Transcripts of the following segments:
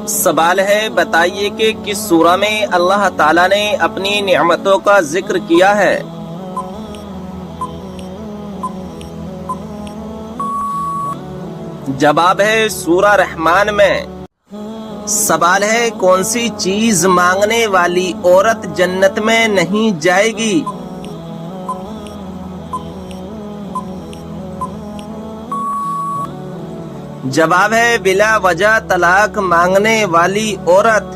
سوال ہے، بتائیے کہ کس سورہ میں اللہ تعالیٰ نے اپنی نعمتوں کا ذکر کیا ہے؟ جواب ہے سورہ رحمان میں۔ سوال ہے، کون سی چیز مانگنے والی عورت جنت میں نہیں جائے گی؟ جواب ہے بلا وجہ طلاق مانگنے والی عورت۔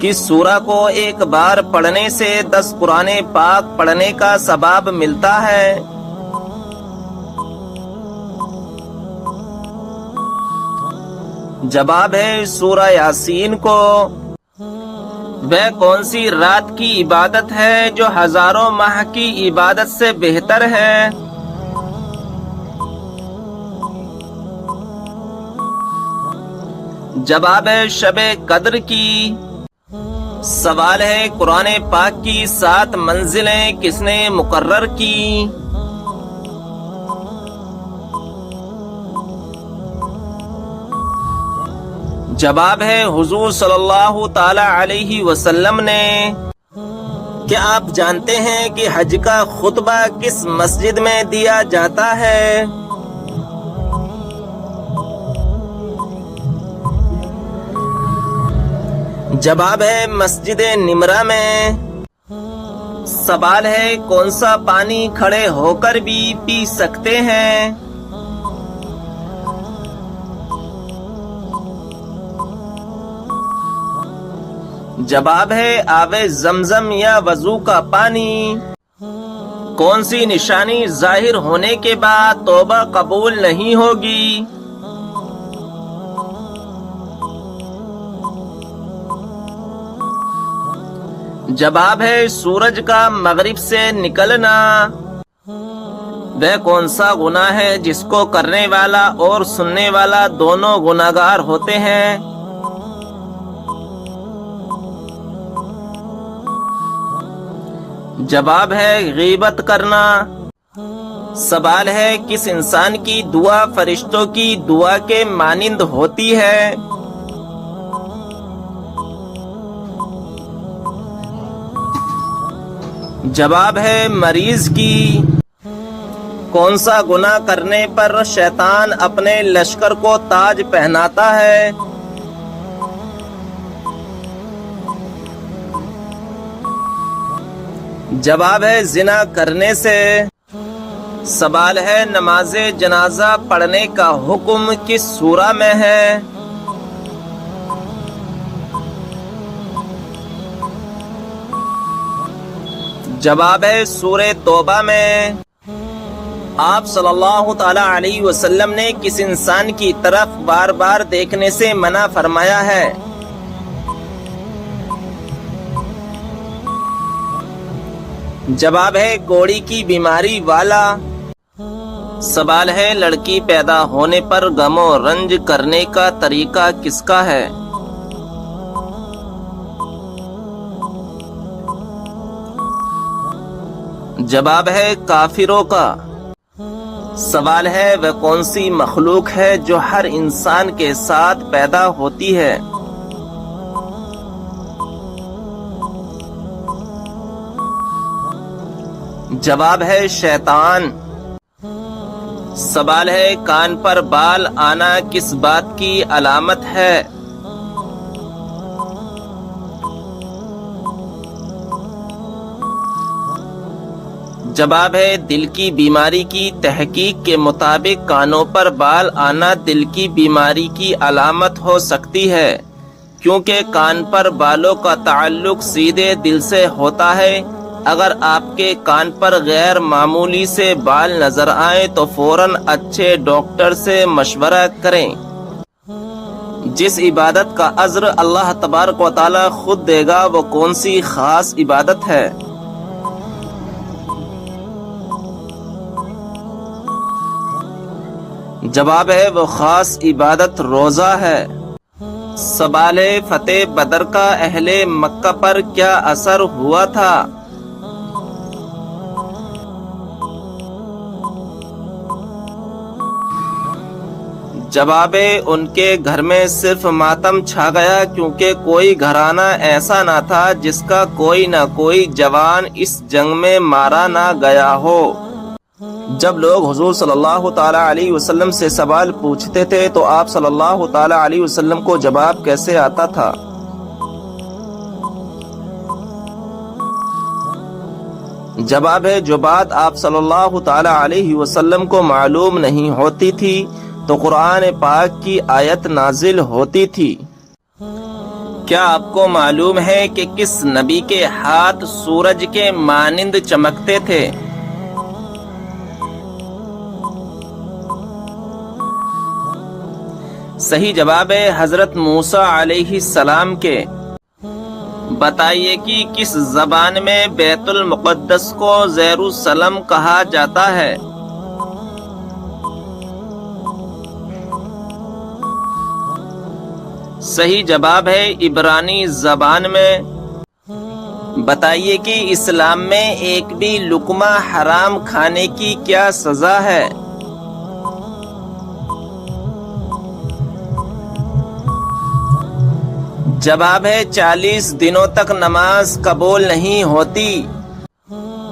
کس سورہ کو ایک بار پڑھنے سے 10 قرآن پاک پڑھنے کا ثواب ملتا ہے؟ جواب ہے سورہ یاسین کو۔ وہ کون سی رات کی عبادت ہے جو ہزاروں ماہ کی عبادت سے بہتر ہے؟ جواب ہے شب قدر کی۔ سوال ہے، قرآن پاک کی 7 منزلیں کس نے مقرر کی؟ جواب ہے حضور صلی اللہ تعالی علیہ وسلم نے۔ کیا آپ جانتے ہیں کہ حج کا خطبہ کس مسجد میں دیا جاتا ہے؟ جواب ہے مسجد نمرہ میں۔ سوال ہے، کون سا پانی کھڑے ہو کر بھی پی سکتے ہیں؟ جواب ہے آب زمزم یا وضو کا پانی۔ کون سی نشانی ظاہر ہونے کے بعد توبہ قبول نہیں ہوگی؟ جواب ہے سورج کا مغرب سے نکلنا۔ وہ کون سا گناہ ہے جس کو کرنے والا اور سننے والا دونوں گناہگار ہوتے ہیں؟ جواب ہے غیبت کرنا۔ سوال ہے، کس انسان کی دعا فرشتوں کی دعا کے مانند ہوتی ہے؟ جواب ہے مریض کی۔ کون سا گناہ کرنے پر شیطان اپنے لشکر کو تاج پہناتا ہے؟ جواب ہے زنا کرنے سے۔ سوال ہے، نماز جنازہ پڑھنے کا حکم کس سورہ میں ہے؟ جواب ہے سورہ توبہ میں۔ آپ صلی اللہ تعالی علیہ وسلم نے کس انسان کی طرف بار بار دیکھنے سے منع فرمایا ہے؟ جواب ہے کوڑی کی بیماری والا۔ سوال ہے، لڑکی پیدا ہونے پر غم و رنج کرنے کا طریقہ کس کا ہے؟ جواب ہے کافروں کا۔ سوال ہے، وہ کون سی مخلوق ہے جو ہر انسان کے ساتھ پیدا ہوتی ہے؟ جواب ہے شیطان۔ سوال ہے، کان پر بال آنا کس بات کی علامت ہے؟ جواب ہے دل کی بیماری کی تحقیق کے مطابق کانوں پر بال آنا دل کی بیماری کی علامت ہو سکتی ہے، کیونکہ کان پر بالوں کا تعلق سیدھے دل سے ہوتا ہے۔ اگر آپ کے کان پر غیر معمولی سے بال نظر آئیں تو فوراً اچھے ڈاکٹر سے مشورہ کریں۔ جس عبادت کا اجر اللہ تبارک و تعالی خود دے گا وہ کون سی خاص عبادت ہے؟ جواب ہے وہ خاص عبادت روزہ ہے۔ سوال ہے، فتح بدر کا اہل مکہ پر کیا اثر ہوا تھا؟ جواب ہے ان کے گھر میں صرف ماتم چھا گیا، کیونکہ کوئی گھرانہ ایسا نہ تھا جس کا کوئی نہ کوئی جوان اس جنگ میں مارا نہ گیا ہو۔ جب لوگ حضور صلی اللہ تعالی علیہ وسلم سے سوال پوچھتے تھے تو آپ صلی اللہ تعالی علیہ وسلم کو جواب کیسے آتا تھا؟ جواب ہے جو بات آپ صلی اللہ تعالی علیہ وسلم کو معلوم نہیں ہوتی تھی تو قرآن پاک کی آیت نازل ہوتی تھی۔ کیا آپ کو معلوم ہے کہ کس نبی کے ہاتھ سورج کے مانند چمکتے تھے؟ صحیح جواب ہے حضرت موسیٰ علیہ السلام کے۔ بتائیے کہ کس زبان میں بیت المقدس کو یروشلم کہا جاتا ہے؟ صحیح جواب ہے عبرانی زبان میں۔ بتائیے کہ اسلام میں ایک بھی لقمہ حرام کھانے کی کیا سزا ہے؟ جواب ہے 40 دنوں تک نماز قبول نہیں ہوتی۔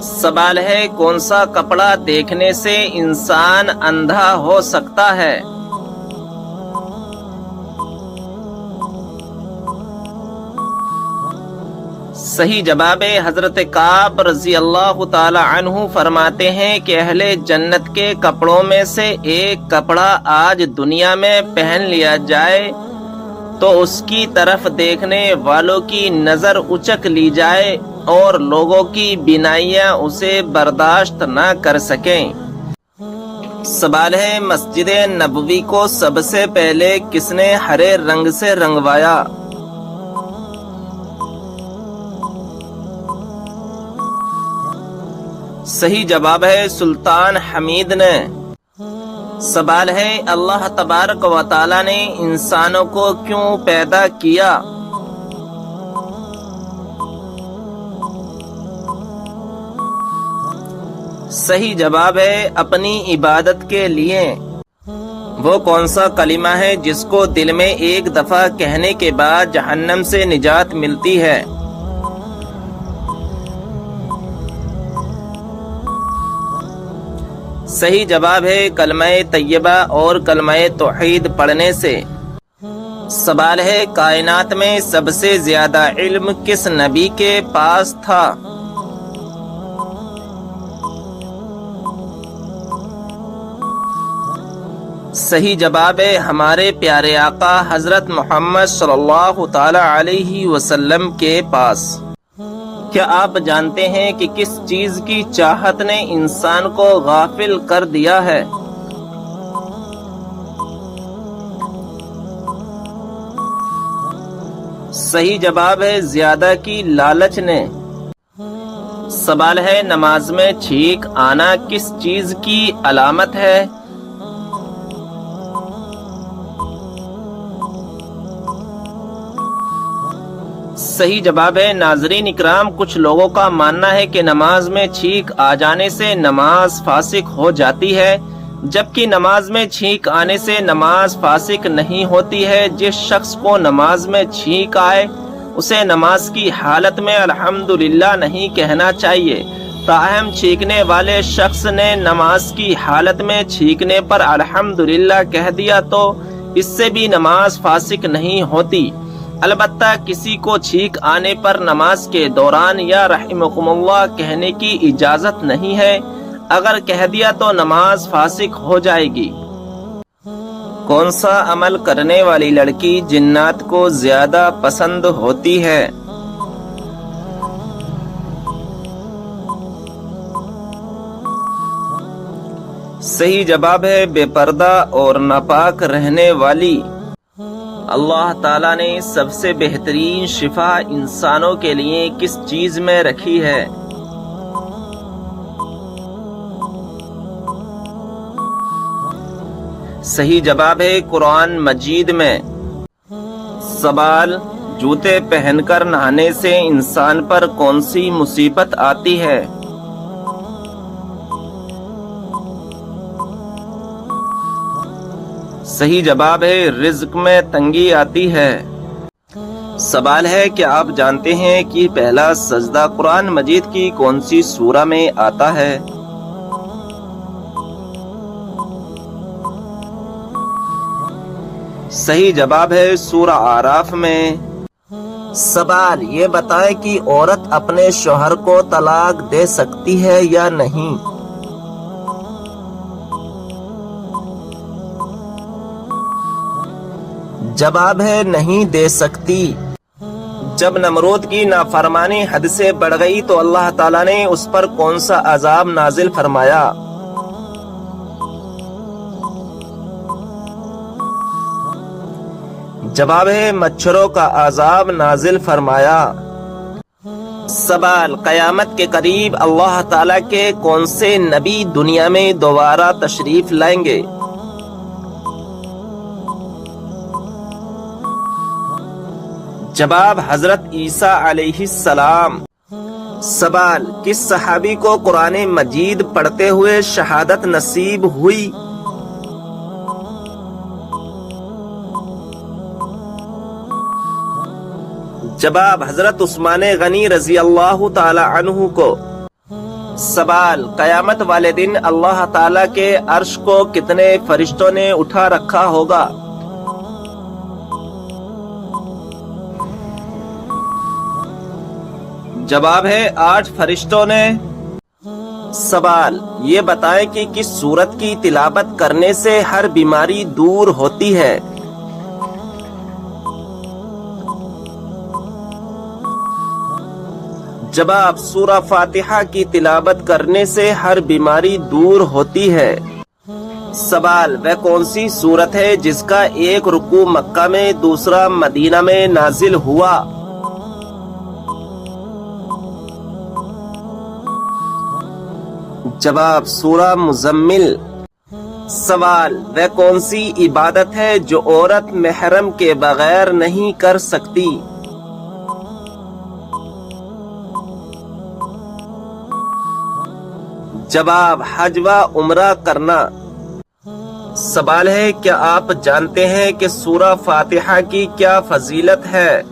سوال ہے کون سا کپڑا دیکھنے سے انسان اندھا ہو سکتا ہے؟ صحیح جواب ہے حضرت کعب رضی اللہ تعالی عنہ فرماتے ہیں کہ اہل جنت کے کپڑوں میں سے ایک کپڑا آج دنیا میں پہن لیا جائے تو اس کی طرف دیکھنے والوں کی نظر اچک لی جائے اور لوگوں کی بینائیاں اسے برداشت نہ کر سکیں۔ سوال ہے مسجد نبوی کو سب سے پہلے کس نے ہرے رنگ سے رنگوایا؟ صحیح جواب ہے سلطان حمید نے۔ سوال ہے اللہ تبارک و تعالی نے انسانوں کو کیوں پیدا کیا؟ صحیح جواب ہے اپنی عبادت کے لیے۔ وہ کون سا کلمہ ہے جس کو دل میں ایک دفعہ کہنے کے بعد جہنم سے نجات ملتی ہے؟ صحیح جواب ہے کلمہ طیبہ اور کلمہ توحید پڑھنے سے۔ سوال ہے کائنات میں سب سے زیادہ علم کس نبی کے پاس تھا؟ صحیح جواب ہے ہمارے پیارے آقا حضرت محمد صلی اللہ تعالی علیہ وسلم کے پاس۔ کیا آپ جانتے ہیں کہ کس چیز کی چاہت نے انسان کو غافل کر دیا ہے؟ صحیح جواب ہے زیادہ کی لالچ نے۔ سوال ہے نماز میں چھینک آنا کس چیز کی علامت ہے؟ صحیح جواب ہے ناظرین اکرام کچھ لوگوں کا ماننا ہے کہ نماز میں چھینک آ جانے سے نماز فاسق ہو جاتی ہے، جبکہ نماز میں چھینک آنے سے نماز فاسق نہیں ہوتی ہے۔ جس شخص کو نماز میں چھینک آئے اسے نماز کی حالت میں الحمدللہ نہیں کہنا چاہیے، تاہم چھینکنے والے شخص نے نماز کی حالت میں چھینکنے پر الحمدللہ کہہ دیا تو اس سے بھی نماز فاسق نہیں ہوتی۔ البتہ کسی کو چھینک آنے پر نماز کے دوران یا رحمکم اللہ کہنے کی اجازت نہیں ہے، اگر کہہ دیا تو نماز فاسق ہو جائے گی۔ کون سا عمل کرنے والی لڑکی جنات کو زیادہ پسند ہوتی ہے؟ صحیح جواب ہے بے پردہ اور ناپاک رہنے والی۔ اللہ تعالیٰ نے سب سے بہترین شفا انسانوں کے لیے کس چیز میں رکھی ہے؟ صحیح جواب ہے قرآن مجید میں۔ سوال جوتے پہن کر نہانے سے انسان پر کون سی مصیبت آتی ہے؟ صحیح جواب ہے رزق میں تنگی آتی ہے۔ سوال ہے کہ آپ جانتے ہیں کہ پہلا سجدہ قرآن مجید کی کون سی سورہ میں آتا ہے؟ صحیح جواب ہے سورہ اعراف میں۔ سوال یہ بتائیں کہ عورت اپنے شوہر کو طلاق دے سکتی ہے یا نہیں؟ جواب ہے نہیں دے سکتی۔ جب نمرود کی نافرمانی حد سے بڑھ گئی تو اللہ تعالیٰ نے اس پر کون سا عذاب نازل فرمایا؟ جواب ہے مچھروں کا عذاب نازل فرمایا۔ سوال قیامت کے قریب اللہ تعالیٰ کے کون سے نبی دنیا میں دوبارہ تشریف لائیں گے؟ جواب حضرت عیسیٰ علیہ السلام۔ سوال کس صحابی کو قرآن مجید پڑھتے ہوئے شہادت نصیب ہوئی؟ جواب حضرت عثمان غنی رضی اللہ تعالی عنہ کو۔ سوال قیامت والے دن اللہ تعالی کے عرش کو کتنے فرشتوں نے اٹھا رکھا ہوگا؟ جواب ہے 8 فرشتوں نے۔ سوال یہ بتائیں کہ کس سورت کی تلاوت کرنے سے ہر بیماری دور ہوتی ہے؟ جواب سورہ فاتحہ کی تلاوت کرنے سے ہر بیماری دور ہوتی ہے۔ سوال وہ کون سی سورت ہے جس کا ایک رکوع مکہ میں دوسرا مدینہ میں نازل ہوا؟ جواب سورہ مزمل۔ سوال وہ کون سی عبادت ہے جو عورت محرم کے بغیر نہیں کر سکتی؟ جواب حج و عمرہ کرنا۔ سوال ہے کیا آپ جانتے ہیں کہ سورہ فاتحہ کی کیا فضیلت ہے؟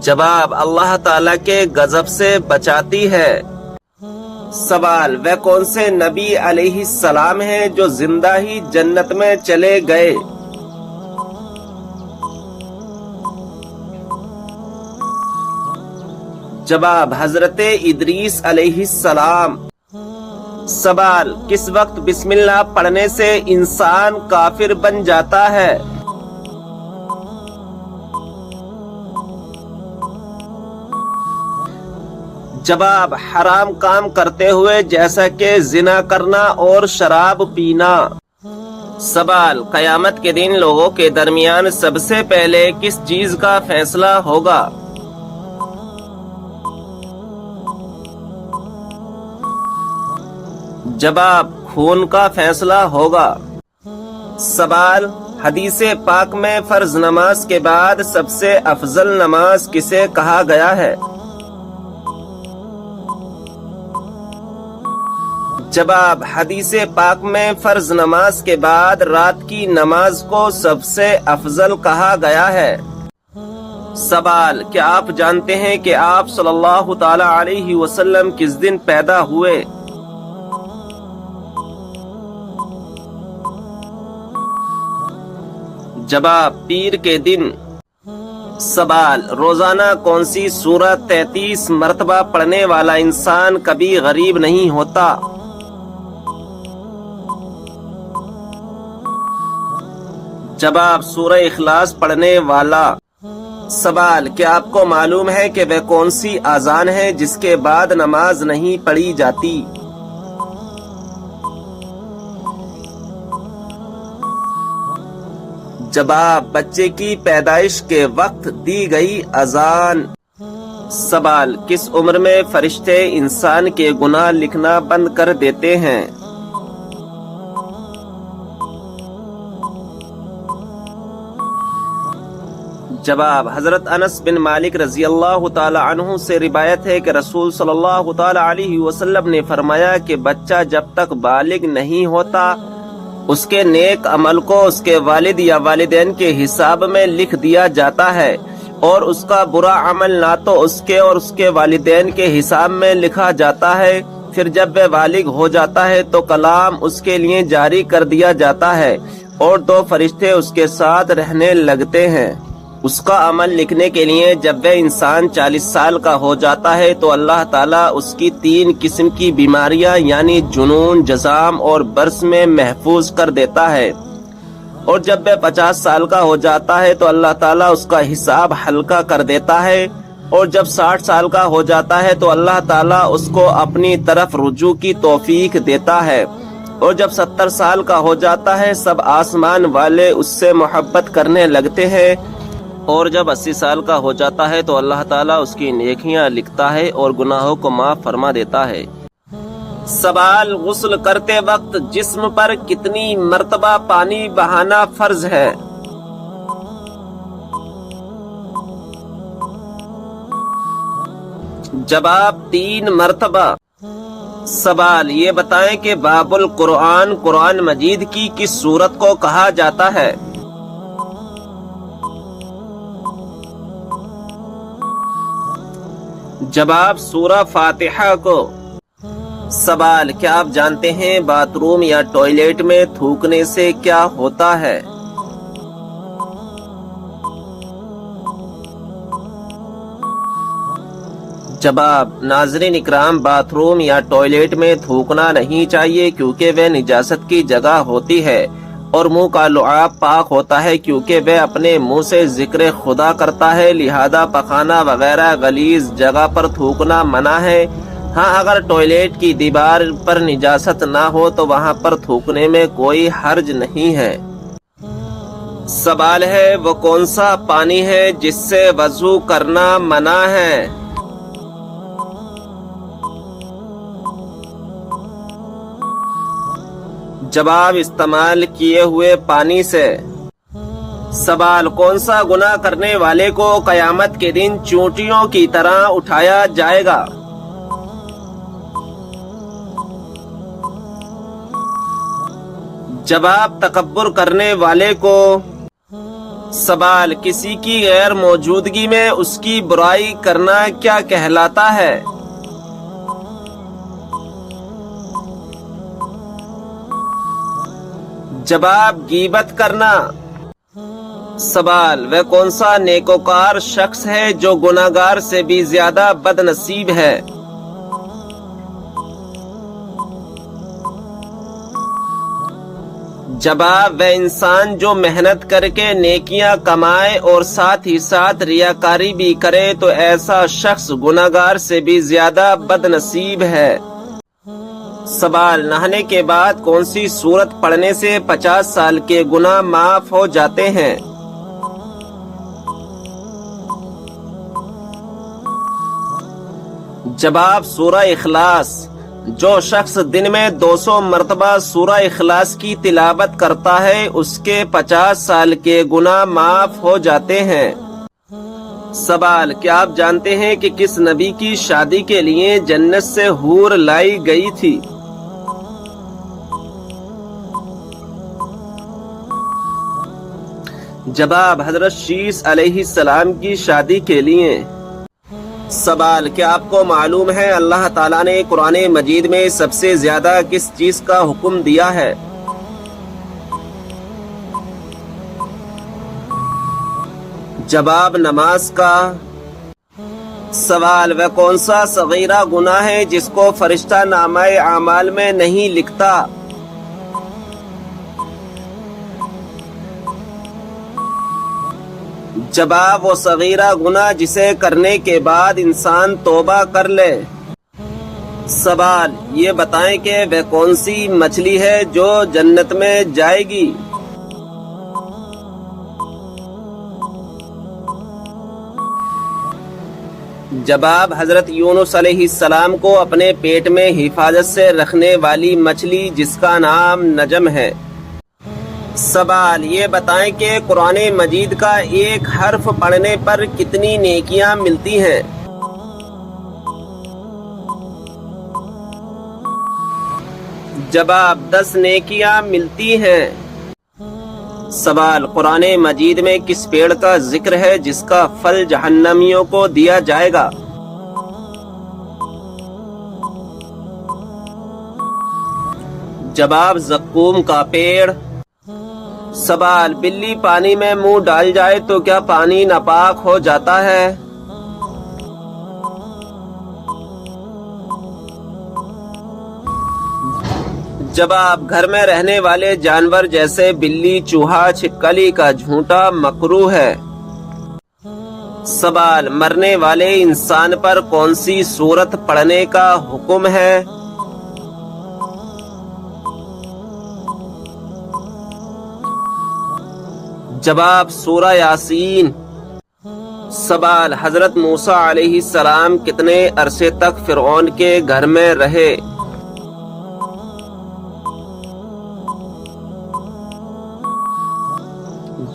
جواب اللہ تعالیٰ کے غضب سے بچاتی ہے۔ سوال وہ کون سے نبی علیہ السلام ہیں جو زندہ ہی جنت میں چلے گئے؟ جواب حضرت ادریس علیہ السلام۔ سوال کس وقت بسم اللہ پڑھنے سے انسان کافر بن جاتا ہے؟ جواب حرام کام کرتے ہوئے جیسا کہ زنا کرنا اور شراب پینا۔ سوال قیامت کے دن لوگوں کے درمیان سب سے پہلے کس چیز کا فیصلہ ہوگا؟ جواب خون کا فیصلہ ہوگا۔ سوال حدیث پاک میں فرض نماز کے بعد سب سے افضل نماز کسے کہا گیا ہے؟ جواب حدیث پاک میں فرض نماز کے بعد رات کی نماز کو سب سے افضل کہا گیا ہے۔ سوال کیا آپ جانتے ہیں کہ آپ صلی اللہ تعالی علیہ وسلم کس دن پیدا ہوئے؟ جواب پیر کے دن۔ سوال روزانہ کون سی سورت 33 مرتبہ پڑھنے والا انسان کبھی غریب نہیں ہوتا؟ جواب سورہ اخلاص پڑھنے والا۔ سوال کیا آپ کو معلوم ہے کہ وہ کون سی اذان ہے جس کے بعد نماز نہیں پڑھی جاتی؟ جواب بچے کی پیدائش کے وقت دی گئی اذان۔ سوال کس عمر میں فرشتے انسان کے گناہ لکھنا بند کر دیتے ہیں؟ جواب: حضرت انس بن مالک رضی اللہ تعالی عنہ سے روایت ہے کہ رسول صلی اللہ تعالی علیہ وسلم نے فرمایا کہ بچہ جب تک بالغ نہیں ہوتا اس کے نیک عمل کو اس کے والد یا والدین کے حساب میں لکھ دیا جاتا ہے، اور اس کا برا عمل نہ تو اس کے اور اس کے والدین کے حساب میں لکھا جاتا ہے، پھر جب وہ بالغ ہو جاتا ہے تو کلام اس کے لیے جاری کر دیا جاتا ہے اور 2 فرشتے اس کے ساتھ رہنے لگتے ہیں اس کا عمل لکھنے کے لیے۔ جب وہ انسان 40 سال کا ہو جاتا ہے تو اللہ تعالیٰ اس کی 3 قسم کی بیماریاں یعنی جنون، جزام اور برس میں محفوظ کر دیتا ہے، اور جب وہ 50 سال کا ہو جاتا ہے تو اللہ تعالیٰ اس کا حساب ہلکا کر دیتا ہے، اور جب 60 سال کا ہو جاتا ہے تو اللہ تعالیٰ اس کو اپنی طرف رجوع کی توفیق دیتا ہے، اور جب 70 سال کا ہو جاتا ہے سب آسمان والے اس سے محبت کرنے لگتے ہیں، اور جب 80 سال کا ہو جاتا ہے تو اللہ تعالیٰ اس کی نیکیاں لکھتا ہے اور گناہوں کو معاف فرما دیتا ہے۔ سوال: غسل کرتے وقت جسم پر کتنی مرتبہ پانی بہانا فرض ہے؟ جواب: 3 مرتبہ۔ سوال: یہ بتائیں کہ باب القرآن قرآن مجید کی کس سورت کو کہا جاتا ہے؟ جواب: سورہ فاتحہ کو۔ سوال: کیا آپ جانتے ہیں باتھ روم یا ٹوائلٹ میں تھوکنے سے کیا ہوتا ہے؟ جواب: ناظرین اکرام، باتھ روم یا ٹوائلٹ میں تھوکنا نہیں چاہیے کیونکہ وہ نجاست کی جگہ ہوتی ہے، اور منہ کا لعاب پاک ہوتا ہے کیونکہ وہ اپنے منہ سے ذکر خدا کرتا ہے، لہذا پخانہ وغیرہ غلیظ جگہ پر تھوکنا منع ہے۔ ہاں، اگر ٹوائلٹ کی دیوار پر نجاست نہ ہو تو وہاں پر تھوکنے میں کوئی حرج نہیں ہے۔ سوال ہے: وہ کون سا پانی ہے جس سے وضو کرنا منع ہے؟ جواب: استعمال کیے ہوئے پانی سے۔ سوال: کون سا گناہ کرنے والے کو قیامت کے دن چونٹیوں کی طرح اٹھایا جائے گا؟ جواب: تکبر کرنے والے کو۔ سوال: کسی کی غیر موجودگی میں اس کی برائی کرنا کیا کہلاتا ہے؟ جواب: غیبت کرنا۔ سوال: وہ کون سا نیکوکار شخص ہے جو گناہگار سے بھی زیادہ بد نصیب ہے؟ جواب: وہ انسان جو محنت کر کے نیکیاں کمائے اور ساتھ ہی ساتھ ریاکاری بھی کرے تو ایسا شخص گناہگار سے بھی زیادہ بد نصیب ہے۔ سوال: نہانے کے بعد کون سی سورت پڑھنے سے 50 سال کے گناہ معاف ہو جاتے ہیں؟ جواب: سورہ اخلاص۔ جو شخص دن میں 200 مرتبہ سورہ اخلاص کی تلاوت کرتا ہے اس کے 50 سال کے گناہ معاف ہو جاتے ہیں۔ سوال: کیا آپ جانتے ہیں کہ کس نبی کی شادی کے لیے جنت سے حور لائی گئی تھی؟ جواب: حضرت شیس علیہ السلام کی شادی کے لیے۔ سوال: کیا آپ کو معلوم ہے اللہ تعالیٰ نے قرآن مجید میں سب سے زیادہ کس چیز کا حکم دیا ہے؟ جواب: نماز کا۔ سوال: وہ کون سا صغیرہ گناہ ہے جس کو فرشتہ نامہ اعمال میں نہیں لکھتا؟ جواب: وہ صغیرہ گناہ جسے کرنے کے بعد انسان توبہ کر لے۔ سوال: یہ بتائیں کہ وہ کون سی مچھلی ہے جو جنت میں جائے گی؟ جواب: حضرت یونس علیہ السلام کو اپنے پیٹ میں حفاظت سے رکھنے والی مچھلی جس کا نام نجم ہے۔ سوال یہ بتائیں کہ قرآن مجید کا ایک حرف پڑھنے پر کتنی نیکیاں ملتی ہیں؟ جواب 10 نیکیاں ملتی ہیں۔ سوال قرآن مجید میں کس پیڑ کا ذکر ہے جس کا پھل جہنمیوں کو دیا جائے گا؟ جواب زقوم کا پیڑ۔ سوال بلی پانی میں منہ ڈال جائے تو کیا پانی ناپاک ہو جاتا ہے؟ جواب گھر میں رہنے والے جانور جیسے بلی، چوہا، چھپکلی کا جھونٹا مکروہ ہے۔ سوال مرنے والے انسان پر کون سی سورت پڑھنے کا حکم ہے؟ جواب سورہ یاسین۔ سوال حضرت موسیٰ علیہ السلام کتنے عرصے تک فرعون کے گھر میں رہے؟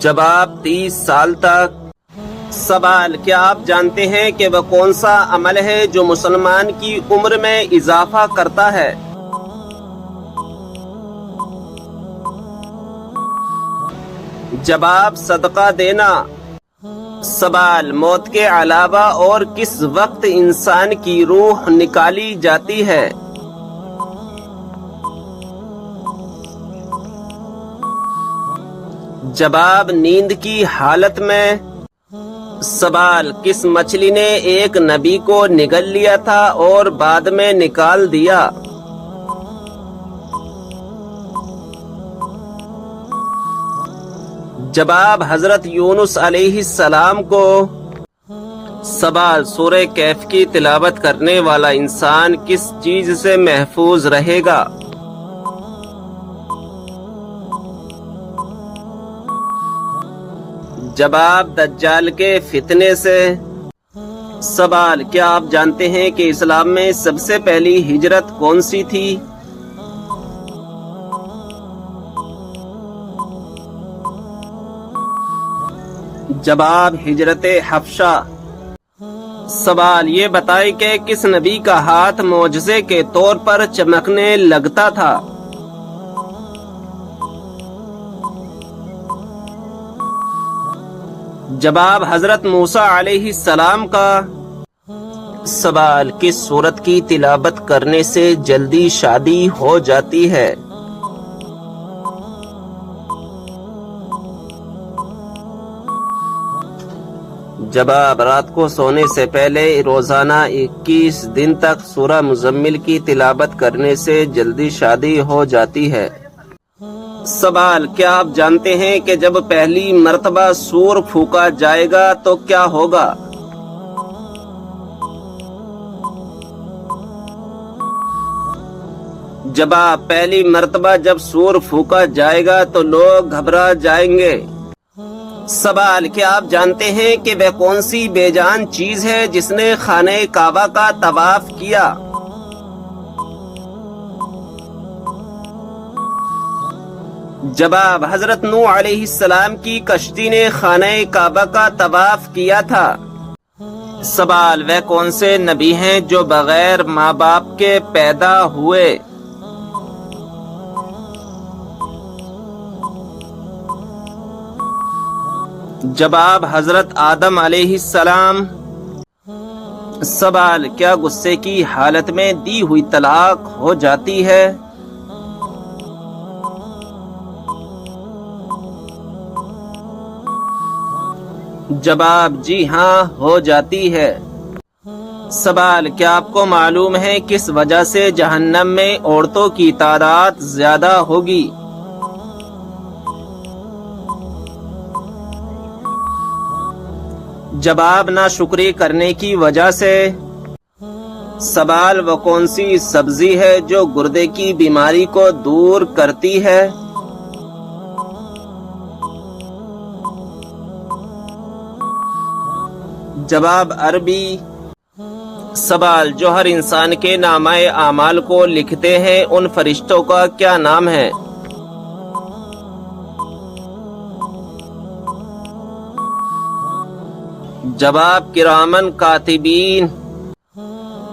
جواب 30 سال تک۔ سوال کیا آپ جانتے ہیں کہ وہ کون سا عمل ہے جو مسلمان کی عمر میں اضافہ کرتا ہے؟ جواب صدقہ دینا۔ سوال موت کے علاوہ اور کس وقت انسان کی روح نکالی جاتی ہے؟ جواب نیند کی حالت میں۔ سوال کس مچھلی نے ایک نبی کو نگل لیا تھا اور بعد میں نکال دیا؟ جواب حضرت یونس علیہ السلام کو۔ سوال سورہ کہف کی تلاوت کرنے والا انسان کس چیز سے محفوظ رہے گا؟ جواب دجال کے فتنے سے۔ سوال کیا آپ جانتے ہیں کہ اسلام میں سب سے پہلی ہجرت کون سی تھی؟ جواب ہجرت حبشہ۔ سوال یہ بتائیں کہ کس نبی کا ہاتھ معجزے کے طور پر چمکنے لگتا تھا؟ جواب حضرت موسیٰ علیہ السلام کا۔ سوال کس سورت کی تلاوت کرنے سے جلدی شادی ہو جاتی ہے؟ جواب رات کو سونے سے پہلے روزانہ 21 دن تک سورہ مزمل کی تلاوت کرنے سے جلدی شادی ہو جاتی ہے۔ سوال کیا آپ جانتے ہیں کہ جب پہلی مرتبہ سور پھونکا جائے گا تو کیا ہوگا؟ جواب پہلی مرتبہ جب سور پھونکا جائے گا تو لوگ گھبرا جائیں گے۔ سوال کیا آپ جانتے ہیں کہ وہ کون سی بے جان چیز ہے جس نے خانہ کعبہ کا طواف کیا؟ جواب حضرت نوح علیہ السلام کی کشتی نے خانہ کعبہ کا طواف کیا تھا۔ سوال وہ کون سے نبی ہیں جو بغیر ماں باپ کے پیدا ہوئے؟ جواب حضرت آدم علیہ السلام۔ سوال کیا غصے کی حالت میں دی ہوئی طلاق ہو جاتی ہے؟ جواب جی ہاں ہو جاتی ہے۔ سوال کیا آپ کو معلوم ہے کس وجہ سے جہنم میں عورتوں کی تعداد زیادہ ہوگی؟ جواب ناشکری کرنے کی وجہ سے۔ سوال وہ کون سی سبزی ہے جو گردے کی بیماری کو دور کرتی ہے؟ جواب عربی۔ سوال جو ہر انسان کے نامہ اعمال کو لکھتے ہیں ان فرشتوں کا کیا نام ہے؟ جواب کرامن کاتبین۔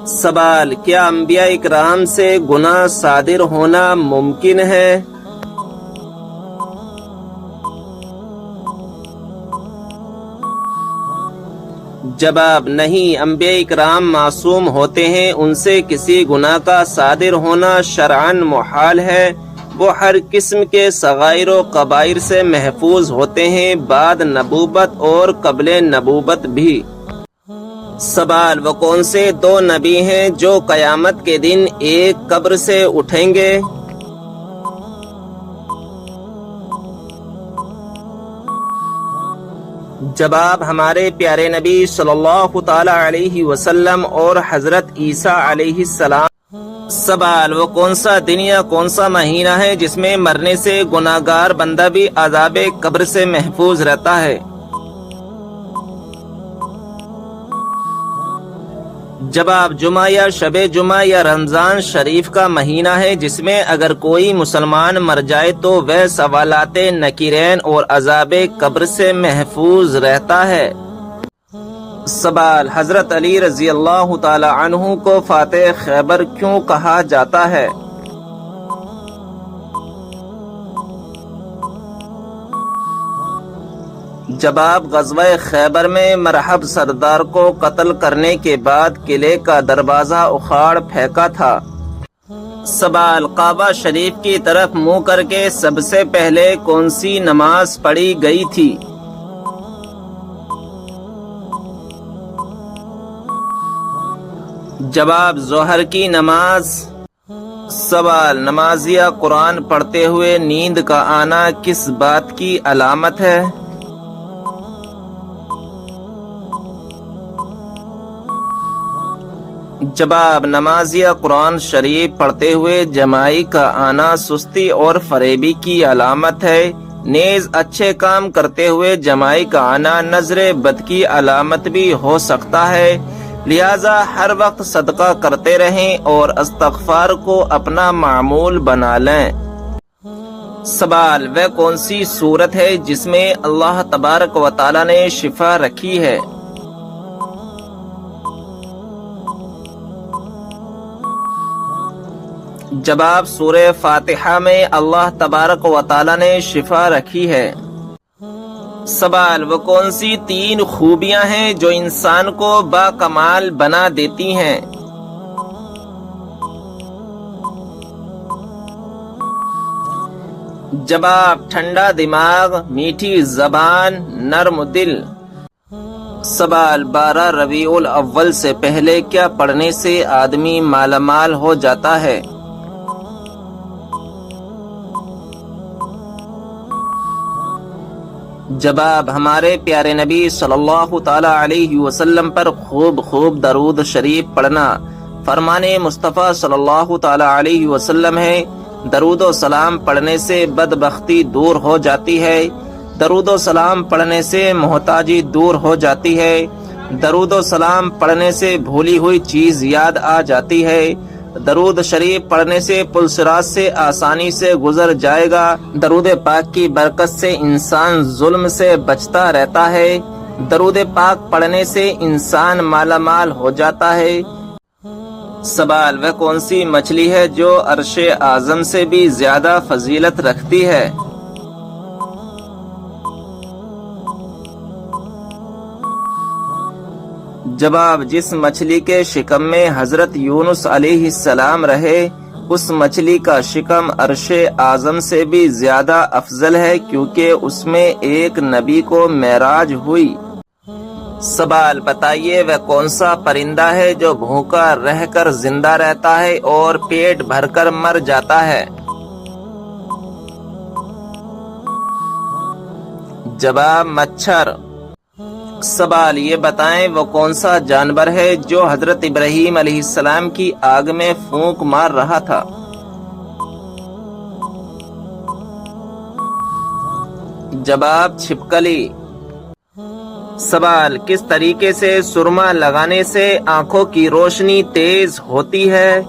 سوال، کیا انبیاء اکرام سے گناہ صادر ہونا ممکن ہے؟ جواب، نہیں، انبیاء اکرام معصوم ہوتے ہیں، ان سے کسی گناہ کا صادر ہونا شرعاً محال ہے۔ وہ ہر قسم کے صغائر و کبائر سے محفوظ ہوتے ہیں، بعد نبوت اور قبل نبوت بھی۔ سوال، وہ کون سے دو نبی ہیں جو قیامت کے دن ایک قبر سے اٹھیں گے؟ جواب، ہمارے پیارے نبی صلی اللہ تعالی علیہ وسلم اور حضرت عیسیٰ علیہ السلام۔ سوال، وہ کون سا دن یا کون سا مہینہ ہے جس میں مرنے سے گناہگار بندہ بھی عذاب قبر سے محفوظ رہتا ہے؟ جواب، جمعہ یا شب جمعہ یا رمضان شریف کا مہینہ ہے جس میں اگر کوئی مسلمان مر جائے تو وہ سوالات نکیرین اور عذاب قبر سے محفوظ رہتا ہے۔ سوال، حضرت علی رضی اللہ تعالی عنہ کو فاتح خیبر کیوں کہا جاتا ہے؟ جواب، غزوہ خیبر میں مرحب سردار کو قتل کرنے کے بعد قلعے کا دروازہ اکھاڑ پھینکا تھا۔ سوال، کعبہ شریف کی طرف منہ کر کے سب سے پہلے کون سی نماز پڑھی گئی تھی؟ جواب، ظہر کی نماز۔ سوال، نمازیہ قرآن پڑھتے ہوئے نیند کا آنا کس بات کی علامت ہے؟ جواب، نمازیہ قرآن شریف پڑھتے ہوئے جماعی کا آنا سستی اور فریبی کی علامت ہے، نیز اچھے کام کرتے ہوئے جماعی کا آنا نظر بد کی علامت بھی ہو سکتا ہے، لہذا ہر وقت صدقہ کرتے رہیں اور استغفار کو اپنا معمول بنا لیں۔ سوال، وہ کون سی صورت ہے جس میں اللہ تبارک و تعالی نے شفا رکھی ہے؟ جواب، سورہ فاتحہ میں اللہ تبارک و تعالی نے شفا رکھی ہے۔ سوال، وہ کون سی تین خوبیاں ہیں جو انسان کو با کمال بنا دیتی ہیں؟ جواب، ٹھنڈا دماغ، میٹھی زبان، نرم دل۔ سوال، 12 ربیع الاول سے پہلے کیا پڑھنے سے آدمی مالا مال ہو جاتا ہے؟ جواب، ہمارے پیارے نبی صلی اللہ تعالی علیہ وسلم پر خوب درود شریف پڑھنا۔ فرمان مصطفیٰ صلی اللہ تعالی علیہ وسلم ہے، درود و سلام پڑھنے سے بدبختی دور ہو جاتی ہے، درود و سلام پڑھنے سے محتاجی دور ہو جاتی ہے، درود و سلام پڑھنے سے بھولی ہوئی چیز یاد آ جاتی ہے، درود شریف پڑھنے سے پل صراط سے آسانی سے گزر جائے گا، درود پاک کی برکت سے انسان ظلم سے بچتا رہتا ہے، درود پاک پڑھنے سے انسان مالا مال ہو جاتا ہے۔ سوال، وہ کون سی مچھلی ہے جو عرش اعظم سے بھی زیادہ فضیلت رکھتی ہے؟ جواب، جس مچھلی کے شکم میں حضرت یونس علیہ السلام رہے اس مچھلی کا شکم عرش اعظم سے بھی زیادہ افضل ہے کیونکہ اس میں ایک نبی کو معراج ہوئی۔ سوال، بتائیے وہ کون سا پرندہ ہے جو بھوکا رہ کر زندہ رہتا ہے اور پیٹ بھر کر مر جاتا ہے؟ جواب، مچھر۔ سوال، یہ بتائیں وہ کون سا جانور ہے جو حضرت ابراہیم علیہ السلام کی آگ میں پھونک مار رہا تھا؟ جواب، چھپکلی۔ سوال، کس طریقے سے سرما لگانے سے آنکھوں کی روشنی تیز ہوتی ہے؟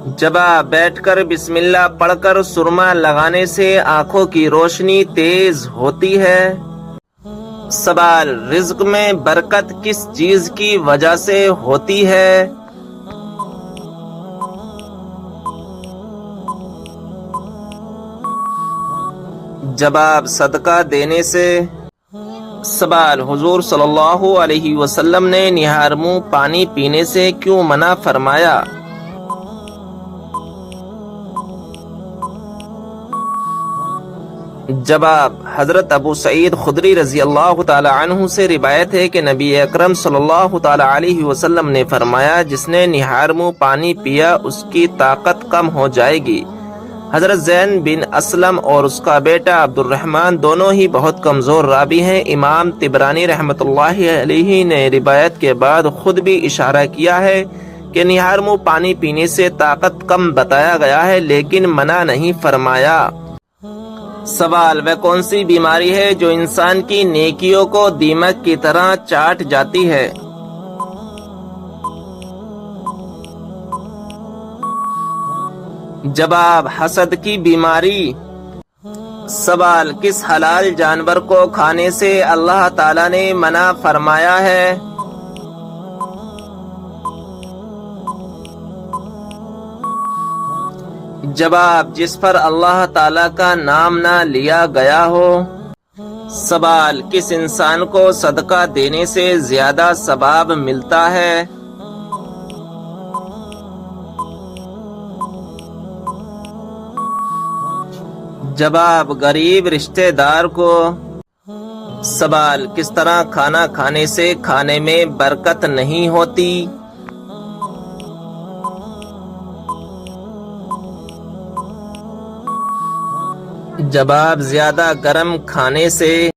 جواب: بیٹھ کر بسم اللہ پڑھ کر سرما لگانے سے آنکھوں کی روشنی تیز ہوتی ہے۔ سوال: رزق میں برکت کس چیز کی وجہ سے ہوتی ہے؟ جواب: صدقہ دینے سے۔ سوال: حضور صلی اللہ علیہ وسلم نے نہار منہ پانی پینے سے کیوں منع فرمایا؟ جواب: حضرت ابو سعید خدری رضی اللہ تعالی عنہ سے روایت ہے کہ نبی اکرم صلی اللہ تعالی علیہ وسلم نے فرمایا، جس نے نہار منہ پانی پیا اس کی طاقت کم ہو جائے گی۔ حضرت زین بن اسلم اور اس کا بیٹا عبد الرحمن دونوں ہی بہت کمزور راوی ہیں۔ امام طبرانی رحمۃ اللہ علیہ نے روایت کے بعد خود بھی اشارہ کیا ہے کہ نہار منہ پانی پینے سے طاقت کم بتایا گیا ہے، لیکن منع نہیں فرمایا۔ سوال: وہ کون سی بیماری ہے جو انسان کی نیکیوں کو دیمک کی طرح چاٹ جاتی ہے؟ جواب: حسد کی بیماری۔ سوال: کس حلال جانور کو کھانے سے اللہ تعالی نے منع فرمایا ہے؟ جواب: جس پر اللہ تعالی کا نام نہ لیا گیا ہو۔ سوال: کس انسان کو صدقہ دینے سے زیادہ ثواب ملتا ہے؟ جواب: غریب رشتہ دار کو۔ سوال: کس طرح کھانا کھانے سے کھانے میں برکت نہیں ہوتی؟ جواب: زیادہ گرم کھانے سے۔